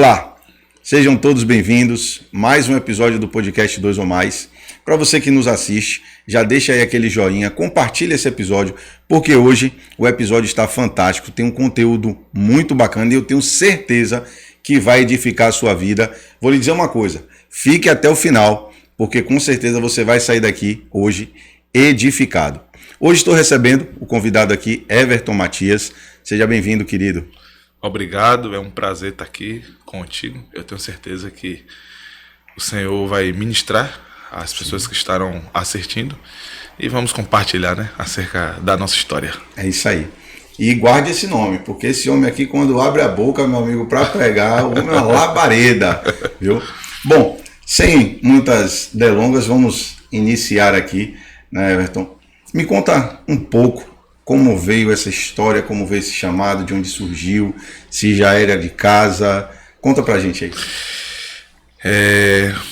Olá, sejam todos bem-vindos. Mais um episódio do podcast 2 ou Mais. Para você que nos assiste, já deixa aí aquele joinha, compartilha esse episódio, porque hoje o episódio está fantástico, tem um conteúdo muito bacana e eu tenho certeza que vai edificar a sua vida. Vou lhe dizer uma coisa, fique até o final, porque com certeza você vai sair daqui hoje edificado. Hoje estou recebendo o convidado aqui, Everton Matias. Seja bem-vindo, querido. Obrigado, é um prazer estar aqui contigo. Eu tenho certeza que o Senhor vai ministrar às pessoas que estarão assistindo e vamos compartilhar, né, acerca da nossa história. É isso aí. E guarde esse nome, porque esse homem aqui, quando abre a boca, meu amigo, para pregar, o homem é uma labareda, viu? Bom, sem muitas delongas, vamos iniciar aqui, né, Everton? Me conta um pouco como veio essa história, como veio esse chamado, de onde surgiu, se já era de casa. Conta pra gente aí.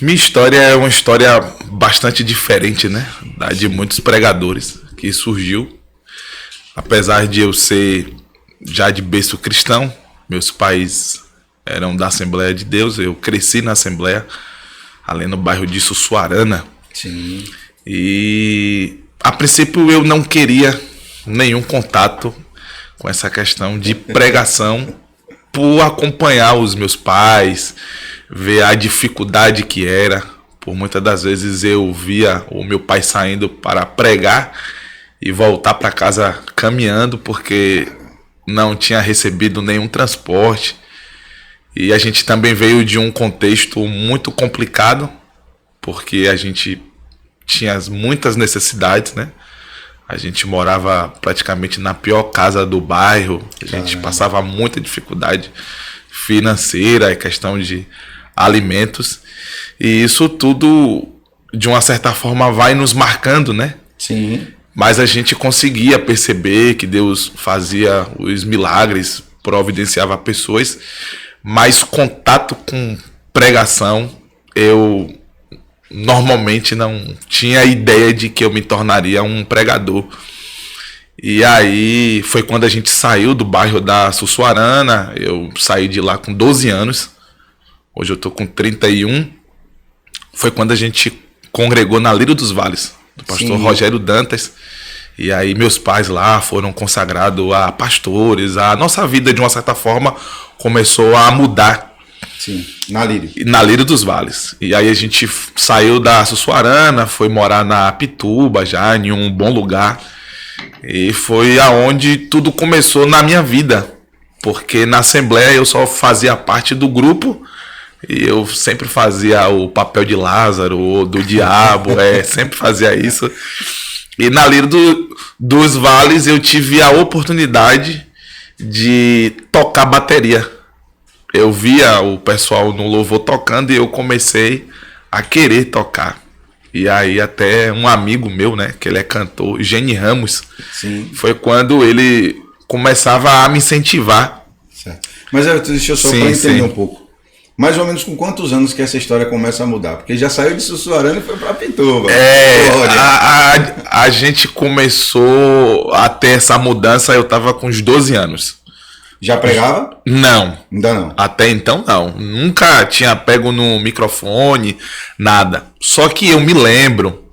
Minha história é uma história bastante diferente, né, da de muitos pregadores que surgiu. Apesar de eu ser já de berço cristão, meus pais eram da Assembleia de Deus, eu cresci na Assembleia, ali no bairro de Sussuarana. Sim. E a princípio eu não queria nenhum contato com essa questão de pregação por acompanhar os meus pais, ver a dificuldade que era. Por muitas das vezes eu via o meu pai saindo para pregar e voltar para casa caminhando porque não tinha recebido nenhum transporte. E a gente também veio de um contexto muito complicado, porque a gente tinha muitas necessidades, né? A gente morava praticamente na pior casa do bairro, a gente passava muita dificuldade financeira, questão de alimentos, e isso tudo, de uma certa forma, vai nos marcando, né? Sim. Mas a gente conseguia perceber que Deus fazia os milagres, providenciava pessoas, mas contato com pregação, eu normalmente não tinha ideia de que eu me tornaria um pregador. E aí foi quando a gente saiu do bairro da Sussuarana. Eu saí de lá com 12 anos. Hoje eu tô com 31. Foi quando a gente congregou na Lírio dos Vales, do pastor Sim. Rogério Dantas. E aí meus pais lá foram consagrados a pastores. A nossa vida, de uma certa forma, começou a mudar. Sim, na Lírio. Na Lírio dos Vales. E aí a gente saiu da Sussuarana, foi morar na Pituba já, em um bom lugar. E foi aonde tudo começou na minha vida. Porque na Assembleia eu só fazia parte do grupo. E eu sempre fazia o papel de Lázaro ou do diabo. Sempre fazia isso. E na Lírio dos Vales eu tive a oportunidade de tocar bateria. Eu via o pessoal no louvor tocando e eu comecei a querer tocar. E aí até um amigo meu, né, que ele é cantor, Gene Ramos, Sim. foi quando ele começava a me incentivar. Certo. Mas deixa eu só para entender um pouco. Mais ou menos com quantos anos que essa história começa a mudar? Porque já saiu de Sussuarana e foi para Pituba. A gente começou a ter essa mudança, eu tava com uns 12 anos. Já pregava? Não. Ainda não. Até então não. Nunca tinha pego no microfone, nada. Só que eu me lembro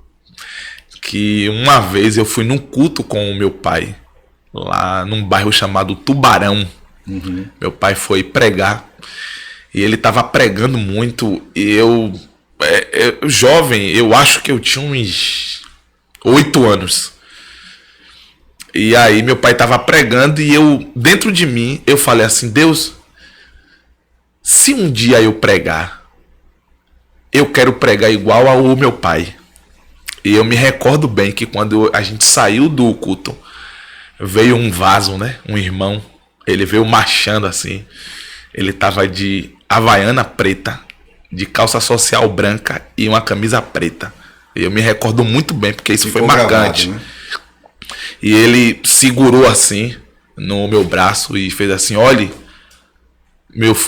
que uma vez eu fui num culto com o meu pai, lá num bairro chamado Tubarão. Uhum. Meu pai foi pregar e ele estava pregando muito. E eu jovem, eu acho que eu tinha uns 8 anos. E aí meu pai estava pregando e eu, dentro de mim, eu falei assim: Deus, se um dia eu pregar, eu quero pregar igual ao meu pai. E eu me recordo bem que quando a gente saiu do culto, veio um vaso, né? Um irmão, ele veio marchando assim. Ele tava de havaiana preta, de calça social branca e uma camisa preta. E eu me recordo muito bem, porque isso foi marcante. Gravado, né? E ele segurou assim no meu braço e fez assim: olhe,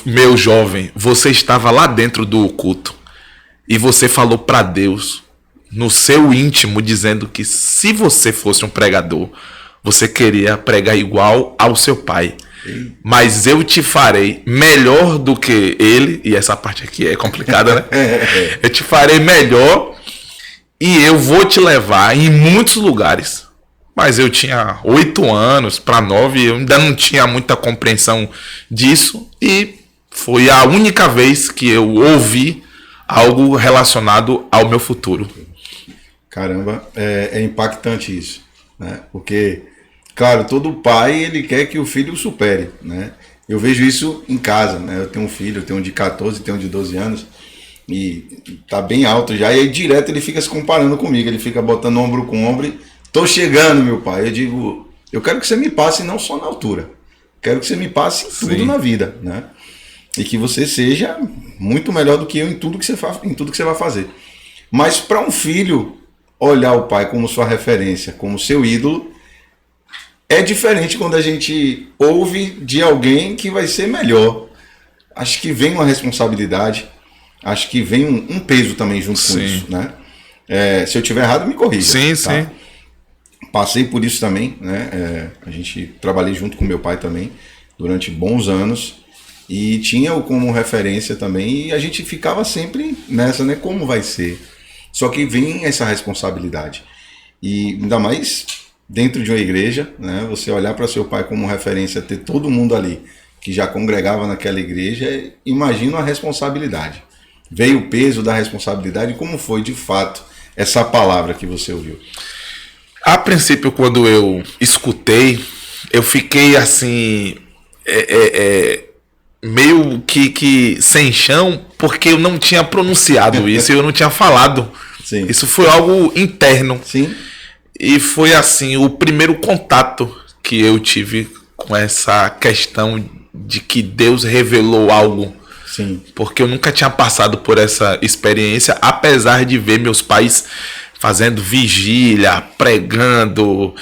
meu jovem, você estava lá dentro do culto e você falou para Deus no seu íntimo, dizendo que se você fosse um pregador, você queria pregar igual ao seu pai. mas eu te farei melhor do que ele, e essa parte aqui é complicada, né? Eu te farei melhor e eu vou te levar em muitos lugares. Mas eu tinha 8 anos para 9, eu ainda não tinha muita compreensão disso, e foi a única vez que eu ouvi algo relacionado ao meu futuro. Caramba, é impactante isso, né? Porque, claro, todo pai ele quer que o filho o supere, né? Eu vejo isso em casa, né? Eu tenho um filho, eu tenho um de 14, tenho um de 12 anos, e tá bem alto já, e aí direto ele fica se comparando comigo, ele fica botando ombro com ombro. Tô chegando, meu pai. Eu digo, eu quero que você me passe não só na altura, quero que você me passe em tudo na vida, né? E que você seja muito melhor do que eu em tudo que você vai fazer. Mas para um filho olhar o pai como sua referência, como seu ídolo, é diferente quando a gente ouve de alguém que vai ser melhor. Acho que vem uma responsabilidade, acho que vem um peso também junto com isso, né? Se eu tiver errado, me corrija. Sim, tá? sim. Passei por isso também, né? A gente trabalhei junto com meu pai também durante bons anos e tinha-o como referência também, e a gente ficava sempre nessa, né? Como vai ser? Só que vem essa responsabilidade, e ainda mais dentro de uma igreja, né? Você olhar para seu pai como referência, ter todo mundo ali que já congregava naquela igreja, imagina a responsabilidade. Veio o peso da responsabilidade. Como foi de fato essa palavra que você ouviu? A princípio, quando eu escutei, eu fiquei assim, meio que sem chão, porque eu não tinha pronunciado isso, eu não tinha falado. Sim. Isso foi algo interno. Sim. E foi assim, o primeiro contato que eu tive com essa questão de que Deus revelou algo. Sim. Porque eu nunca tinha passado por essa experiência, apesar de ver meus pais fazendo vigília, pregando,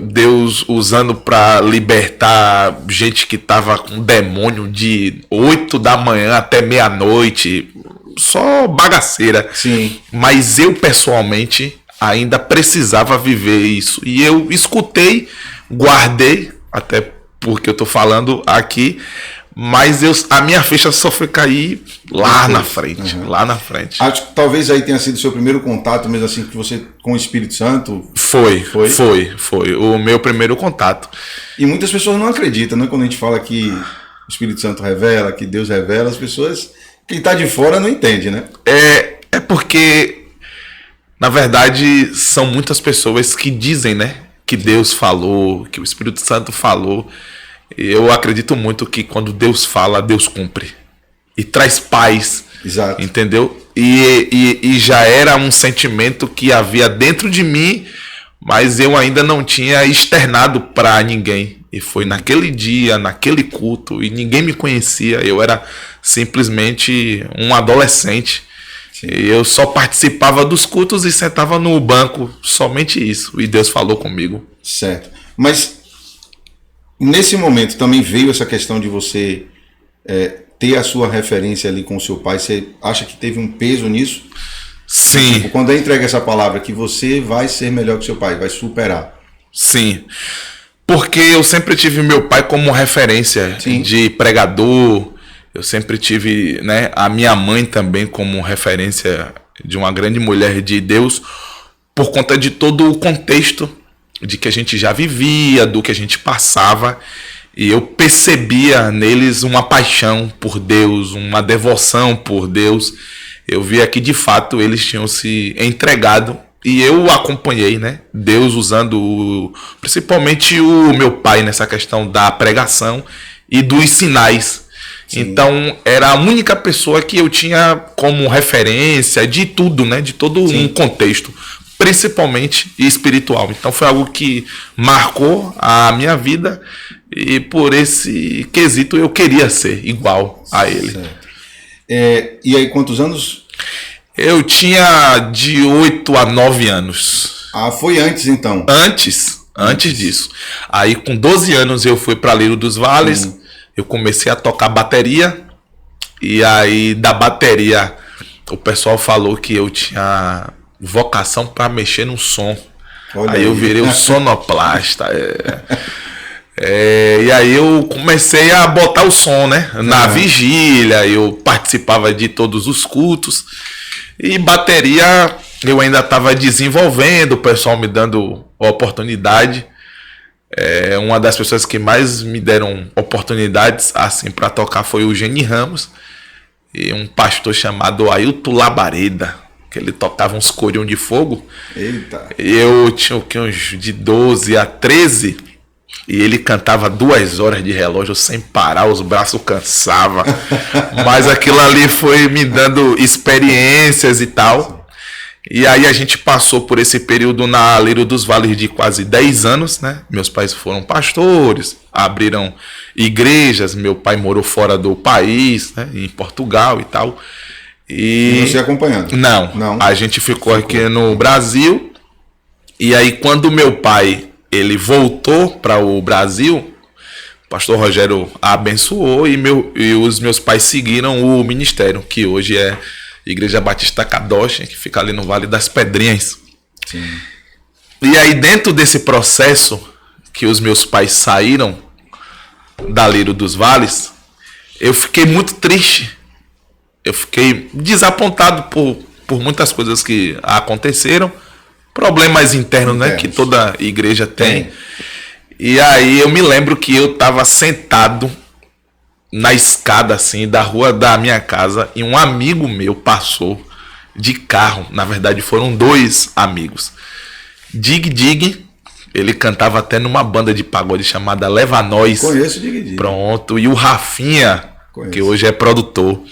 Deus usando para libertar gente que estava com demônio de 8 da manhã até meia-noite, só bagaceira. Sim. Mas eu pessoalmente ainda precisava viver isso, e eu escutei, guardei, até porque eu tô falando aqui, mas a minha ficha só foi cair lá na frente, lá na frente. Acho que talvez aí tenha sido o seu primeiro contato, mesmo assim, que você com o Espírito Santo. Foi o meu primeiro contato. E muitas pessoas não acreditam, né? Quando a gente fala que o Espírito Santo revela, que Deus revela, as pessoas, quem tá de fora não entende, né? É porque, na verdade, são muitas pessoas que dizem, né? Que Deus falou, que o Espírito Santo falou. Eu acredito muito que quando Deus fala, Deus cumpre. E traz paz. Exato. Entendeu? E já era um sentimento que havia dentro de mim, mas eu ainda não tinha externado para ninguém. E foi naquele dia, naquele culto, e ninguém me conhecia. Eu era simplesmente um adolescente. Sim. E eu só participava dos cultos e sentava no banco, somente isso. E Deus falou comigo. Certo. Mas nesse momento também veio essa questão de você ter a sua referência ali com o seu pai. Você acha que teve um peso nisso? Sim. Tipo, quando é entrega essa palavra, que você vai ser melhor que seu pai, vai superar. Sim. Porque eu sempre tive meu pai como referência. Sim. De pregador. Eu sempre tive, né, a minha mãe também como referência de uma grande mulher de Deus, por conta de todo o contexto de que a gente já vivia, do que a gente passava, e eu percebia neles uma paixão por Deus, uma devoção por Deus. Eu via que de fato eles tinham se entregado, e eu acompanhei, né, Deus usando principalmente o meu pai nessa questão da pregação e dos sinais. Sim. Então era a única pessoa que eu tinha como referência de tudo, né, de todo Sim. um contexto, principalmente espiritual. Então foi algo que marcou a minha vida, e por esse quesito eu queria ser igual a ele. Certo. E aí, quantos anos? Eu tinha de 8 a 9 anos. Ah, foi antes então? Antes disso. Aí com 12 anos eu fui para Lírio dos Vales, eu comecei a tocar bateria, e aí da bateria o pessoal falou que eu tinha vocação para mexer no som. Olha aí eu virei um sonoplasta. E aí eu comecei a botar o som, né? Na vigília, eu participava de todos os cultos. E bateria eu ainda estava desenvolvendo, o pessoal me dando oportunidade. Uma das pessoas que mais me deram oportunidades assim para tocar foi o Geni Ramos e um pastor chamado Ailton Labareda, que ele tocava uns corião de fogo. Eita. Eu tinha uns de 12 a 13 e ele cantava 2 horas de relógio sem parar, os braços cansavam. Mas aquilo ali foi me dando experiências e tal. E aí a gente passou por esse período na Lírio dos Vales de quase 10 anos, né? Meus pais foram pastores, abriram igrejas, meu pai morou fora do país, né? Em Portugal e tal. E você acompanhando? Não. A gente ficou aqui no Brasil. E aí quando meu pai ele voltou para o Brasil, o pastor Rogério abençoou e os meus pais seguiram o ministério, que hoje é Igreja Batista Kadosh, que fica ali no Vale das Pedrinhas. Sim. E aí dentro desse processo que os meus pais saíram da Lírio dos Vales, eu fiquei muito triste. Eu fiquei desapontado por muitas coisas que aconteceram. Problemas internos, né? Que toda igreja tem. E aí eu me lembro que eu estava sentado na escada assim da rua da minha casa e um amigo meu passou de carro. Na verdade foram 2 amigos. Dig, ele cantava até numa banda de pagode chamada Leva Nós. Conheço o Dig. Pronto. E o Rafinha, que hoje é produtor.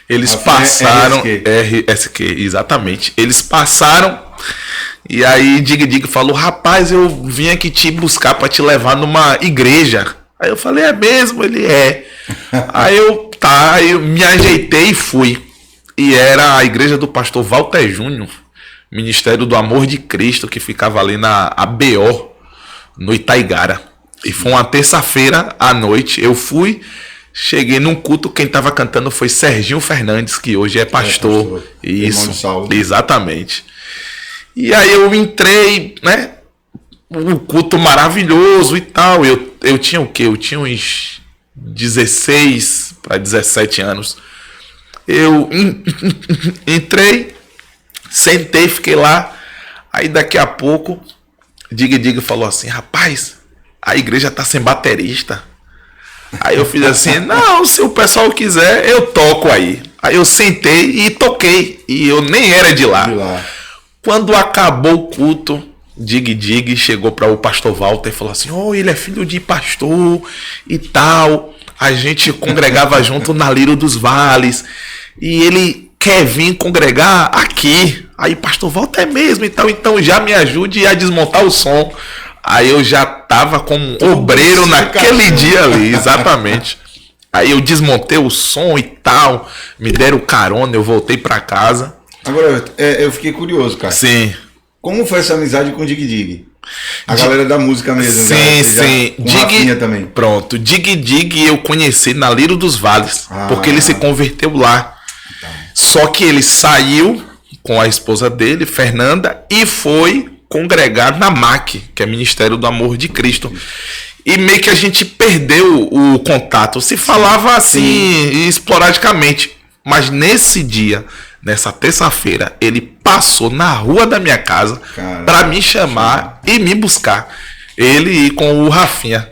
Eles Rafinha passaram... RSQ, exatamente. Eles passaram e aí Dig falou: rapaz, eu vim aqui te buscar para te levar numa igreja. Aí eu falei: é mesmo? Ele é. Aí eu me ajeitei e fui. E era a igreja do pastor Walter Júnior, Ministério do Amor de Cristo, que ficava ali na ABO, no Itaigara. E foi uma terça-feira à noite. Eu fui, cheguei num culto, quem estava cantando foi Serginho Fernandes, que hoje é pastor. Isso, exatamente. E aí eu entrei, né? Um culto maravilhoso e tal. Eu tinha o quê? Eu tinha uns 16 para 17 anos. Eu entrei, sentei, fiquei lá. Aí daqui a pouco, Dig falou assim: rapaz, a igreja tá sem baterista. Aí eu fiz assim: não, se o pessoal quiser, eu toco aí. Aí eu sentei e toquei. E eu nem era de lá. Quando acabou o culto, Dig chegou para o pastor Walter e falou assim: ele é filho de pastor e tal. A gente congregava junto na Lírio dos Vales e ele quer vir congregar aqui. Aí pastor Walter é mesmo e tal, então já me ajude a desmontar o som. Aí eu já tava como obreiro naquele dia ali, exatamente. Aí eu desmontei o som e tal, me deram carona, eu voltei para casa. Agora, eu fiquei curioso, cara. Sim. Como foi essa amizade com o Dig? A galera da música mesmo. Sim. Com Rafinha também. Pronto. Dig eu conheci na Lírio dos Vales, porque ele se converteu lá. Tá. Só que ele saiu com a esposa dele, Fernanda, e foi congregar na MAC, que é Ministério do Amor de Cristo. E meio que a gente perdeu o contato. Se falava assim, esporadicamente. Mas nesse dia, nessa terça-feira, ele passou na rua da minha casa para me chamar e me buscar. Ele com o Rafinha.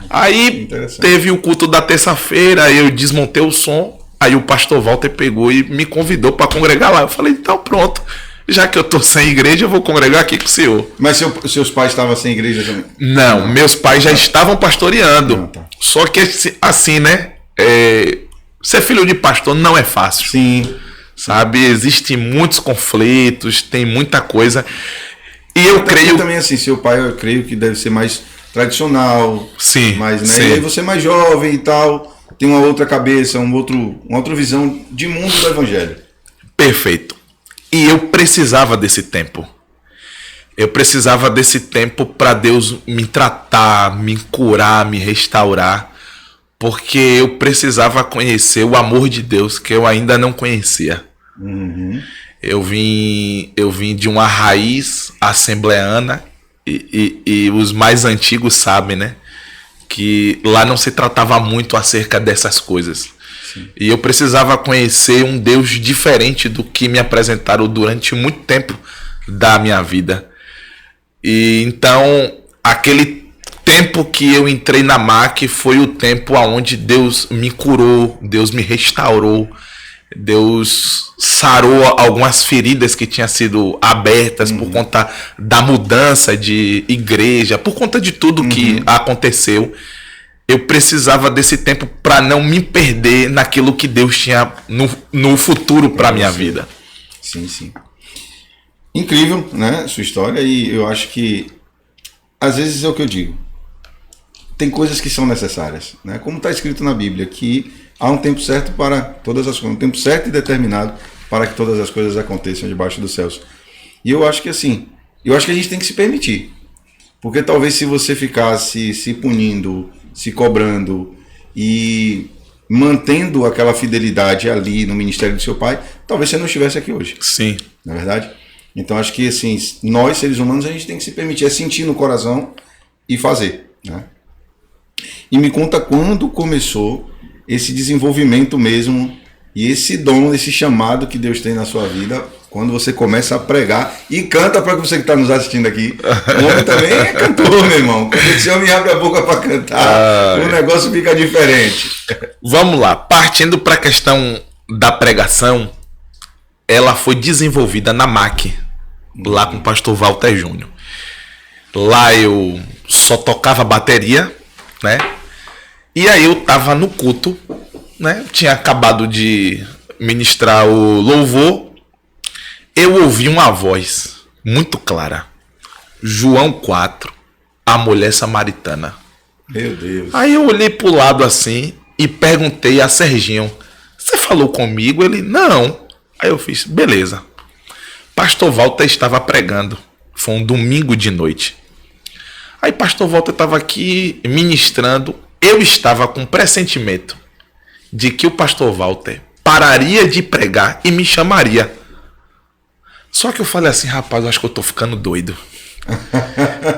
Aí teve o culto da terça-feira, eu desmontei o som, aí o pastor Walter pegou e me convidou para congregar lá. Eu falei: então pronto, já que eu tô sem igreja, eu vou congregar aqui com o senhor. Mas seus pais estavam sem igreja também? Não, meus pais já estavam pastoreando. Só que assim, né? Ser filho de pastor não é fácil. Sim. Sabe? Existem muitos conflitos, tem muita coisa. E eu creio... também assim, seu pai, eu creio que deve ser mais tradicional. Sim. Mais, né? Sim. E aí você é mais jovem e tal, tem uma outra cabeça, uma outra visão de mundo do evangelho. Perfeito. E eu precisava desse tempo. Eu precisava desse tempo para Deus me tratar, me curar, me restaurar. Porque eu precisava conhecer o amor de Deus que eu ainda não conhecia. Uhum. Eu vim de uma raiz assembleana e os mais antigos sabem, né? que lá não se tratava muito acerca dessas coisas. Sim. E eu precisava conhecer um Deus diferente do que me apresentaram durante muito tempo da minha vida. E então, aquele tempo que eu entrei na MAC foi o tempo onde Deus me curou, Deus me restaurou, Deus sarou algumas feridas que tinham sido abertas por conta da mudança de igreja, por conta de tudo que aconteceu. Eu precisava desse tempo para não me perder naquilo que Deus tinha no futuro para a minha vida. Sim, sim. Incrível, né, sua história, e eu acho que às vezes é o que eu digo. Tem coisas que são necessárias, né? Como está escrito na Bíblia, que há um tempo certo para todas as coisas, um tempo certo e determinado para que todas as coisas aconteçam debaixo dos céus. E eu acho que assim, a gente tem que se permitir. Porque talvez se você ficasse se punindo, se cobrando e mantendo aquela fidelidade ali no ministério do seu pai, talvez você não estivesse aqui hoje. Sim. Não é verdade? Então acho que assim, nós seres humanos a gente tem que se permitir, é sentir no coração e fazer, né? E me conta quando começou esse desenvolvimento mesmo e esse dom, esse chamado que Deus tem na sua vida, quando você começa a pregar e canta para você que está nos assistindo aqui. O homem também é cantor, meu irmão. Quando esse homem abre a boca para cantar, o negócio fica diferente. Vamos lá. Partindo para a questão da pregação, ela foi desenvolvida na MAC, lá com o pastor Walter Júnior. Lá eu só tocava bateria, né? E aí eu tava no culto, né? Tinha acabado de ministrar o louvor. Eu ouvi uma voz muito clara. João 4, a mulher samaritana. Meu Deus. Aí eu olhei pro lado assim e perguntei a Serginho: você falou comigo? Ele: não. Aí eu fiz: beleza. Pastor Walter estava pregando. Foi um domingo de noite. Aí pastor Walter estava aqui ministrando. Eu estava com pressentimento de que o pastor Walter pararia de pregar e me chamaria. Só que eu falei assim: rapaz, eu acho que eu tô ficando doido.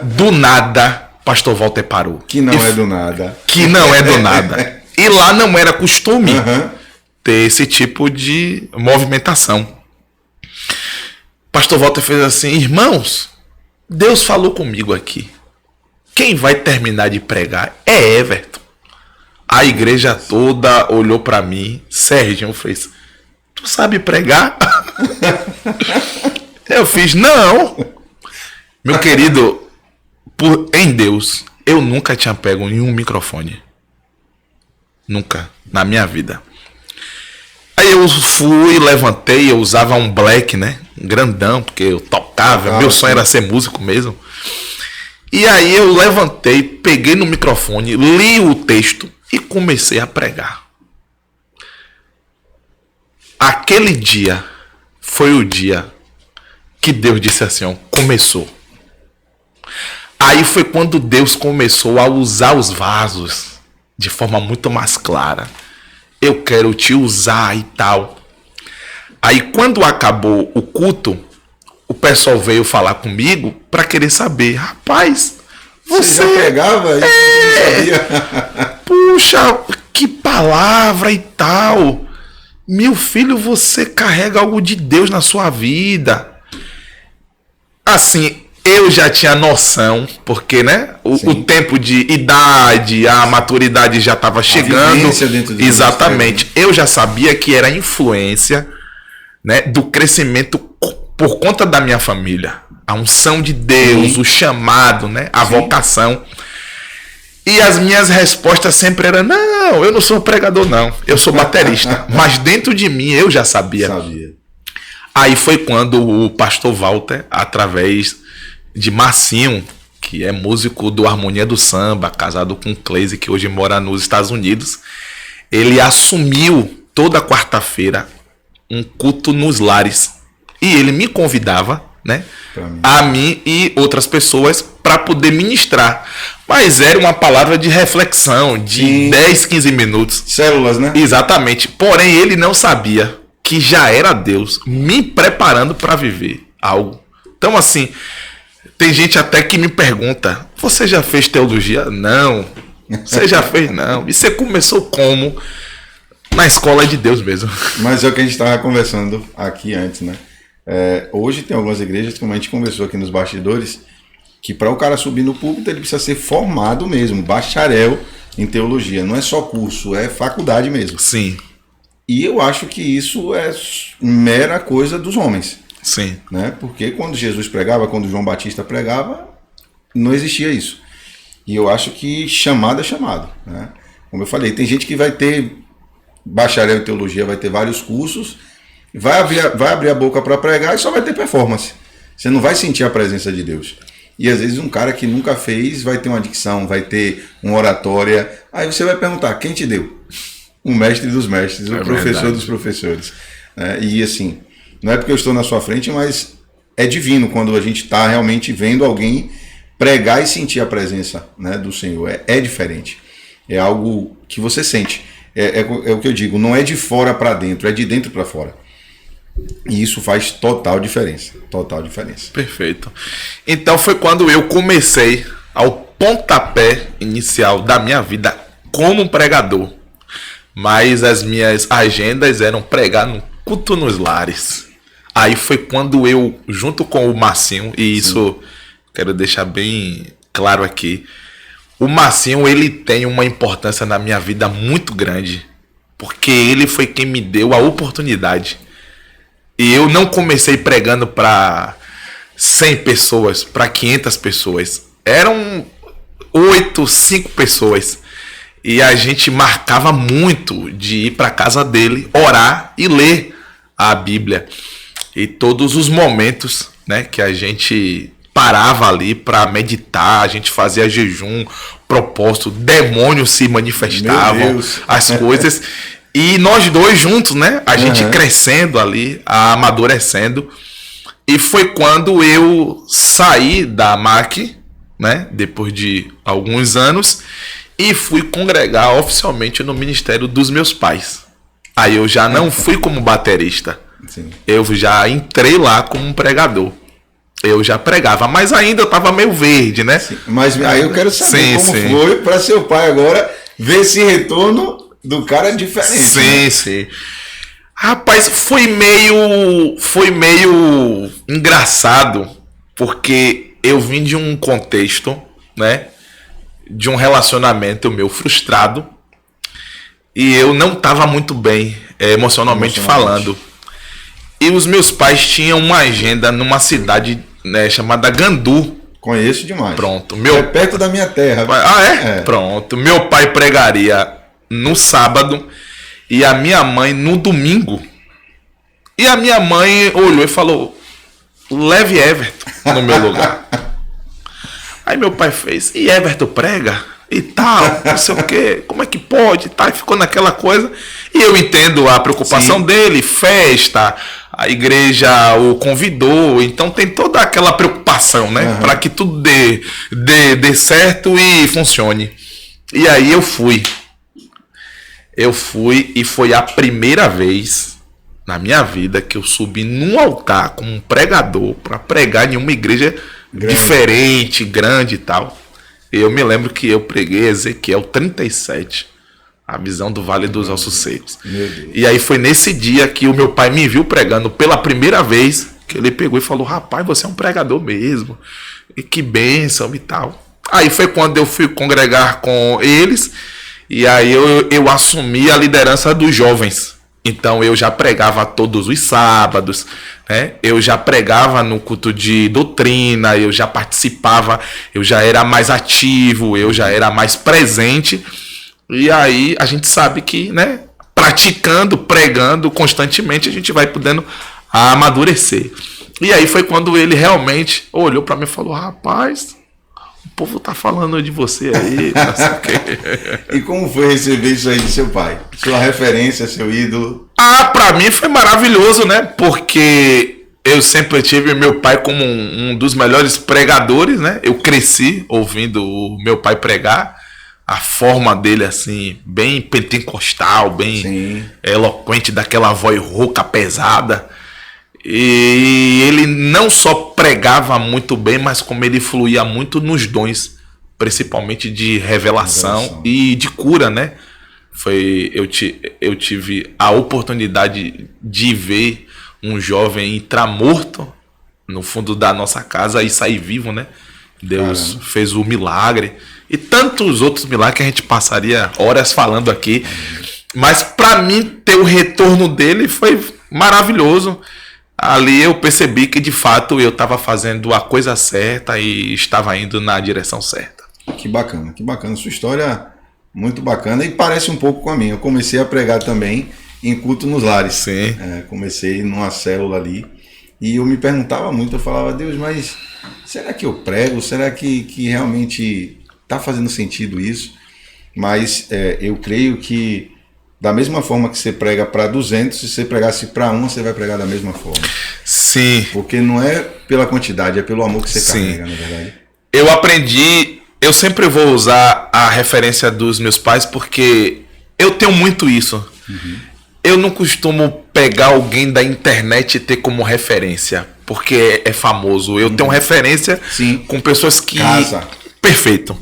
Do nada, pastor Walter parou. Que não é do nada. Que não é do nada. E lá não era costume ter esse tipo de movimentação. Pastor Walter fez assim: irmãos, Deus falou comigo aqui. Quem vai terminar de pregar é Everton. A igreja toda olhou para mim. Serginho fez: tu sabe pregar? Eu fiz: não. Meu querido, em Deus, eu nunca tinha pego nenhum microfone. Nunca, na minha vida. Aí eu fui, levantei, eu usava um black, né? Grandão, porque eu tocava, meu sonho era ser músico mesmo. E aí eu levantei, peguei no microfone, li o texto e comecei a pregar. Aquele dia foi o dia que Deus disse assim: ó, começou. Aí foi quando Deus começou a usar os vasos de forma muito mais clara. Eu quero te usar e tal. Aí quando acabou o culto, o pessoal veio falar comigo para querer saber: rapaz, você já pregava e não sabia? Puxa, que palavra e tal. Meu filho, você carrega algo de Deus na sua vida. Assim, eu já tinha noção, porque, né, o tempo de idade, a maturidade já estava chegando. Exatamente. Eu já sabia que era influência, né, do crescimento por conta da minha família. A unção de Deus, o chamado, né, a vocação. E as minhas respostas sempre eram: não, eu não sou pregador, não. Eu sou baterista. Mas dentro de mim eu já sabia. Aí foi quando o pastor Walter, através de Marcinho, que é músico do Harmonia do Samba, casado com Cleise, que hoje mora nos Estados Unidos, ele assumiu toda quarta-feira um culto nos lares. E ele me convidava, né, a mim e outras pessoas para poder ministrar. Mas era uma palavra de reflexão, de 10, 15 minutos. Células, né? Exatamente. Porém, ele não sabia que já era Deus me preparando para viver algo. Então, assim, tem gente até que me pergunta: você já fez teologia? Não. Você já fez? Não. E você começou como? Na escola de Deus mesmo. Mas é o que a gente estava conversando aqui antes, né? Hoje tem algumas igrejas, como a gente conversou aqui nos bastidores, que para o cara subir no púlpito ele precisa ser formado mesmo, bacharel em teologia. Não é só curso, é faculdade mesmo. Sim. E eu acho que isso é mera coisa dos homens. Sim. Né? Porque quando Jesus pregava, quando João Batista pregava, não existia isso. E eu acho que chamado é chamado. Né? Como eu falei, tem gente que vai ter bacharel em teologia, vai ter vários cursos, vai abrir a boca para pregar e só vai ter performance. Você não vai sentir a presença de Deus. E às vezes um cara que nunca fez vai ter uma dicção, vai ter uma oratória. Aí você vai perguntar, quem te deu? O mestre dos mestres, o professor dos professores. E assim, não é porque eu estou na sua frente, mas é divino quando a gente está realmente vendo alguém pregar e sentir a presença, né, do Senhor. É diferente. É algo que você sente. É o que eu digo, não é de fora para dentro, é de dentro para fora. E isso faz total diferença. Total diferença. Perfeito. Então foi quando eu comecei ao pontapé inicial da minha vida como pregador. Mas as minhas agendas eram pregar no culto nos lares. Aí foi quando eu, junto com o Marcinho, e isso quero deixar bem claro aqui, o Marcinho, ele tem uma importância na minha vida muito grande, porque ele foi quem me deu a oportunidade. E eu não comecei pregando para 100 pessoas, para 500 pessoas. Eram 8, 5 pessoas. E a gente marcava muito de ir para casa dele, orar e ler a Bíblia. E todos os momentos, né, que a gente parava ali para meditar, a gente fazia jejum, propósito, demônios se manifestavam, as coisas. E nós dois juntos, né, a gente crescendo ali, amadurecendo. E foi quando eu saí da MAC, né, depois de alguns anos, e fui congregar oficialmente no ministério dos meus pais. Aí eu já não fui como baterista. Sim. Eu já entrei lá como um pregador. Eu já pregava, mas ainda eu estava meio verde, né? Sim. Mas aí eu quero saber como foi para seu pai agora ver esse retorno do cara diferente. Sim, né? sim. Rapaz, foi meio engraçado, porque eu vim de um contexto, né? De um relacionamento meu frustrado, e eu não estava muito bem emocionalmente falando. E os meus pais tinham uma agenda numa cidade, né, chamada Gandu. Conheço demais. Pronto. É perto da minha terra. Ah, é? Pronto. Meu pai pregaria no sábado e a minha mãe no domingo. E a minha mãe olhou e falou: leve Everton no meu lugar. Aí meu pai fez: e Everton prega? E tal, não sei o quê, como é que pode? Tá, e ficou naquela coisa. E eu entendo a preocupação dele, festa, a igreja o convidou, então tem toda aquela preocupação, né? Para que tudo dê certo e funcione. E aí eu fui. E foi a primeira vez na minha vida que eu subi num altar como um pregador para pregar em uma igreja diferente, grande e tal. Eu me lembro que eu preguei Ezequiel 37, a visão do Vale dos Ossos Secos. E aí foi nesse dia que o meu pai me viu pregando pela primeira vez, que ele pegou e falou: rapaz, você é um pregador mesmo, e que bênção e tal. Aí foi quando eu fui congregar com eles, e aí eu assumi a liderança dos jovens. Então eu já pregava todos os sábados, né? Eu já pregava no culto de doutrina, eu já participava, eu já era mais ativo, eu já era mais presente. E aí a gente sabe que, né, praticando, pregando constantemente, a gente vai podendo amadurecer. E aí foi quando ele realmente olhou para mim e falou: rapaz, o povo tá falando de você aí, não sei o quê. E como foi receber isso aí de seu pai? Sua referência, seu ídolo? Pra mim foi maravilhoso, né? Porque eu sempre tive meu pai como um dos melhores pregadores, né? Eu cresci ouvindo o meu pai pregar. A forma dele, assim, bem pentecostal, bem eloquente, daquela voz rouca, pesada. E ele não só pregava muito bem, mas como ele fluía muito nos dons principalmente de revelação e de cura, né? Eu tive a oportunidade de ver um jovem entrar morto no fundo da nossa casa e sair vivo, né? Deus fez o milagre e tantos outros milagres que a gente passaria horas falando aqui. Mas para mim ter o retorno dele foi maravilhoso. Ali eu percebi que de fato eu estava fazendo a coisa certa e estava indo na direção certa. Que bacana, que bacana. Sua história muito bacana e parece um pouco com a minha. Eu comecei a pregar também em culto nos lares. Sim. Comecei numa célula ali e eu me perguntava muito, eu falava, Deus, mas será que eu prego? Será que realmente está fazendo sentido isso? Mas eu creio que da mesma forma que você prega para 200, se você pregasse para 1, você vai pregar da mesma forma. Sim. Porque não é pela quantidade, é pelo amor que você carrega, na verdade. Eu aprendi, eu sempre vou usar a referência dos meus pais porque eu tenho muito isso. Uhum. Eu não costumo pegar alguém da internet e ter como referência, porque é famoso. Eu tenho referência com pessoas que... Casa. Perfeito.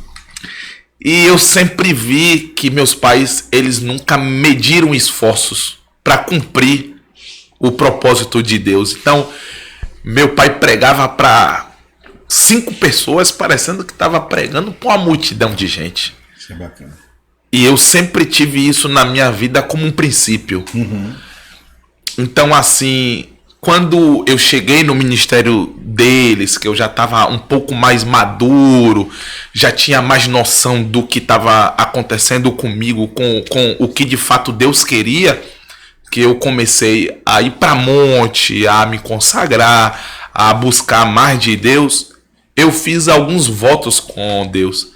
E eu sempre vi que meus pais, eles nunca mediram esforços para cumprir o propósito de Deus. Então, meu pai pregava para 5 pessoas, parecendo que estava pregando para uma multidão de gente. Isso é bacana. E eu sempre tive isso na minha vida como um princípio. Uhum. Então, assim, quando eu cheguei no ministério deles, que eu já estava um pouco mais maduro, já tinha mais noção do que estava acontecendo comigo, com o que de fato Deus queria, que eu comecei a ir para monte, a me consagrar, a buscar mais de Deus, eu fiz alguns votos com Deus.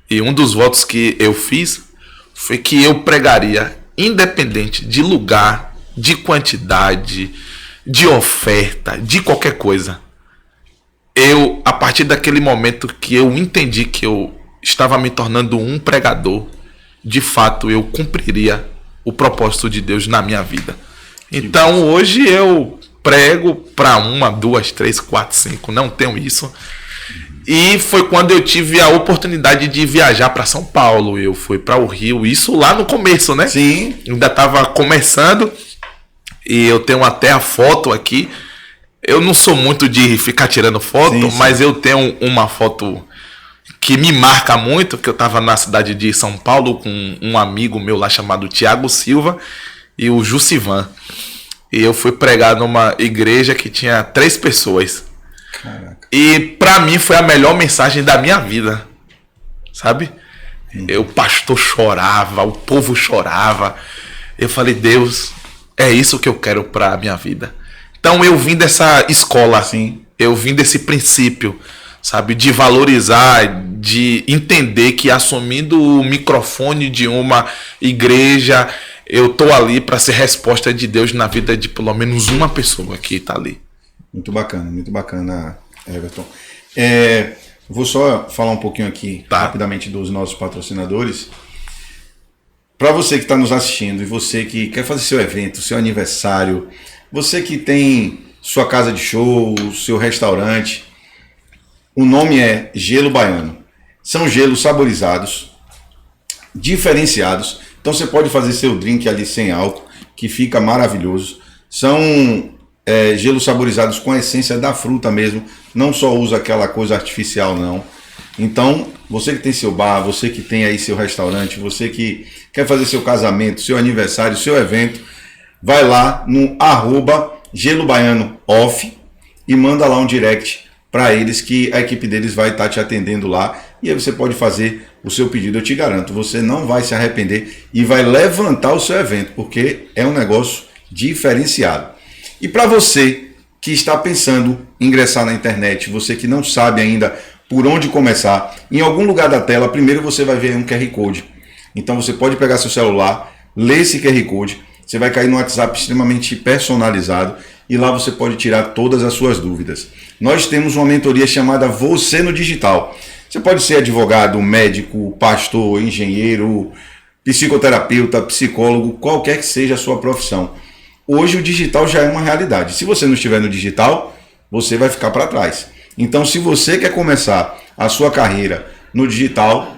E um dos votos que eu fiz foi que eu pregaria, independente de lugar, de quantidade, de oferta, de qualquer coisa. Eu, a partir daquele momento que eu entendi que eu estava me tornando um pregador, de fato eu cumpriria o propósito de Deus na minha vida. Então hoje eu prego para 1, 2, 3, 4, 5, não tenho isso. E foi quando eu tive a oportunidade de viajar para São Paulo. Eu fui para o Rio, isso lá no começo, né? Sim. Ainda estava começando. E eu tenho até a foto aqui. Eu não sou muito de ficar tirando foto, sim. Mas eu tenho uma foto que me marca muito, que eu estava na cidade de São Paulo com um amigo meu lá chamado Tiago Silva e o Jussivan. E eu fui pregar numa igreja que tinha 3 pessoas. Caraca. E para mim foi a melhor mensagem da minha vida, sabe? O pastor chorava, o povo chorava. Eu falei, Deus, é isso que eu quero para a minha vida. Então eu vim dessa escola, sim. Eu vim desse princípio, sabe? De valorizar, de entender que assumindo o microfone de uma igreja, eu tô ali para ser resposta de Deus na vida de pelo menos uma pessoa que tá ali. Muito bacana, Everton. Vou só falar um pouquinho aqui rapidamente dos nossos patrocinadores. Para você que está nos assistindo e você que quer fazer seu evento, seu aniversário, você que tem sua casa de show, seu restaurante, o nome é Gelo Baiano. São gelos saborizados, diferenciados. Então você pode fazer seu drink ali sem álcool, que fica maravilhoso. São gelos saborizados com a essência da fruta mesmo, não só usa aquela coisa artificial não. Então, você que tem seu bar, você que tem aí seu restaurante, você que quer fazer seu casamento, seu aniversário, seu evento, vai lá no @gelobaianooff e manda lá um direct para eles que a equipe deles vai estar te atendendo lá e aí você pode fazer o seu pedido. Eu te garanto, você não vai se arrepender e vai levantar o seu evento, porque é um negócio diferenciado. E para você que está pensando em ingressar na internet, você que não sabe ainda por onde começar, em algum lugar da tela, primeiro você vai ver um QR Code. Então você pode pegar seu celular, ler esse QR Code, você vai cair no WhatsApp extremamente personalizado e lá você pode tirar todas as suas dúvidas. Nós temos uma mentoria chamada Você no Digital. Você pode ser advogado, médico, pastor, engenheiro, psicoterapeuta, psicólogo, qualquer que seja a sua profissão. Hoje o digital já é uma realidade. Se você não estiver no digital, você vai ficar para trás. Então, se você quer começar a sua carreira no digital,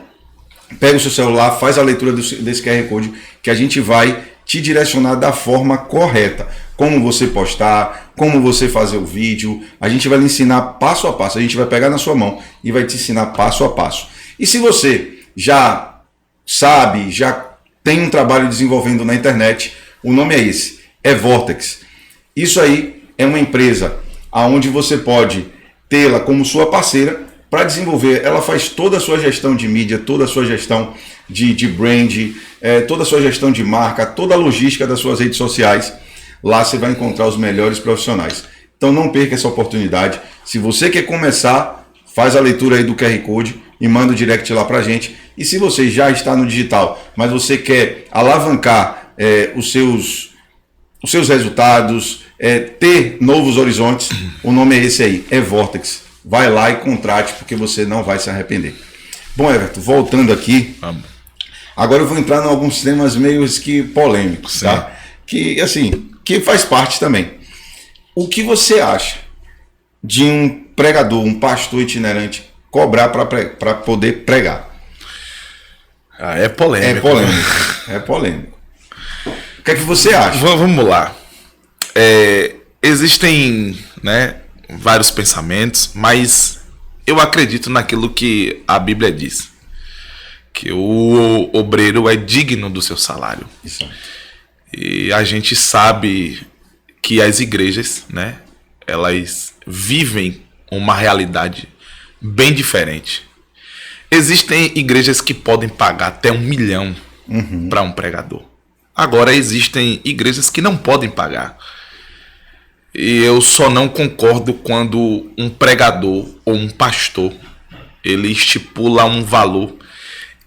pega o seu celular, faz a leitura desse QR Code, que a gente vai te direcionar da forma correta. Como você postar, como você fazer o vídeo. A gente vai lhe ensinar passo a passo. A gente vai pegar na sua mão e vai te ensinar passo a passo. E se você já sabe, já tem um trabalho desenvolvendo na internet, o nome é esse, é Vortex. Isso aí é uma empresa onde você pode tê-la como sua parceira para desenvolver. Ela faz toda a sua gestão de mídia, toda a sua gestão de brand, toda a sua gestão de marca, toda a logística das suas redes sociais. Lá você vai encontrar os melhores profissionais. Então não perca essa oportunidade. Se você quer começar, faz a leitura aí do QR Code e manda o direct lá para a gente. E se você já está no digital, mas você quer alavancar os seus resultados, ter novos horizontes, o nome é esse aí, é Vortex. Vai lá e contrate, porque você não vai se arrepender. Bom, Everton, voltando aqui, agora eu vou entrar em alguns temas meio que polêmicos, tá? Que, assim, que faz parte também. O que você acha de um pregador, um pastor itinerante, cobrar para poder pregar? É polêmico. É polêmico. É polêmico. O que é que você acha? Vamos lá. Existem, né, vários pensamentos, mas eu acredito naquilo que a Bíblia diz. Que o obreiro é digno do seu salário. Isso. E a gente sabe que as igrejas, né, elas vivem uma realidade bem diferente. Existem igrejas que podem pagar até R$1 milhão para um pregador. Agora existem igrejas que não podem pagar. E eu só não concordo quando um pregador ou um pastor ele estipula um valor.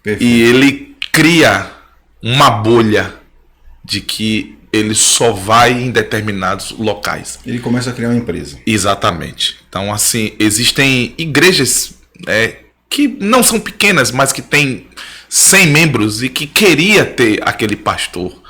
Perfeito. E ele cria uma bolha de que ele só vai em determinados locais. Ele começa a criar uma empresa. Exatamente. Então, assim, existem igrejas que não são pequenas, mas que têm 100 membros e que queria ter aquele pastor.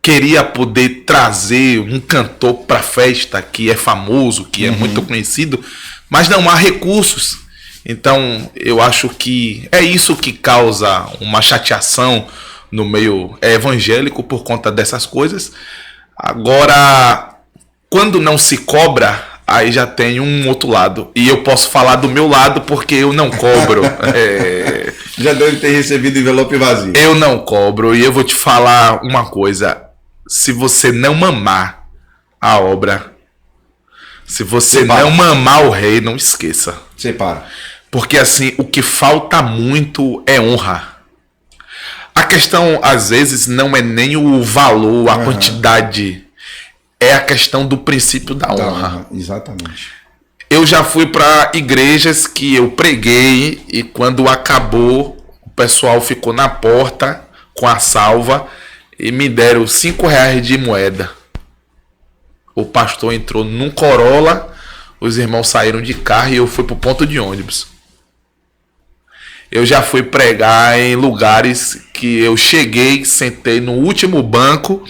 Queria poder trazer um cantor para a festa que é famoso, que é muito conhecido, mas não há recursos. Então, eu acho que é isso que causa uma chateação no meio evangélico por conta dessas coisas. Agora, quando não se cobra, aí já tem um outro lado. E eu posso falar do meu lado porque eu não cobro. Já deve ter recebido envelope vazio. Eu não cobro. E eu vou te falar uma coisa. Se você não mamar a obra, se você não mamar o rei, não esqueça. Separa. Porque assim, o que falta muito é honra. A questão, às vezes, não é nem o valor, a quantidade. É a questão do princípio da honra. Exatamente. Eu já fui para igrejas que eu preguei e quando acabou, o pessoal ficou na porta com a salva e me deram R$5 de moeda. O pastor entrou num Corolla, os irmãos saíram de carro e eu fui pro ponto de ônibus. Eu já fui pregar em lugares que eu cheguei, sentei no último banco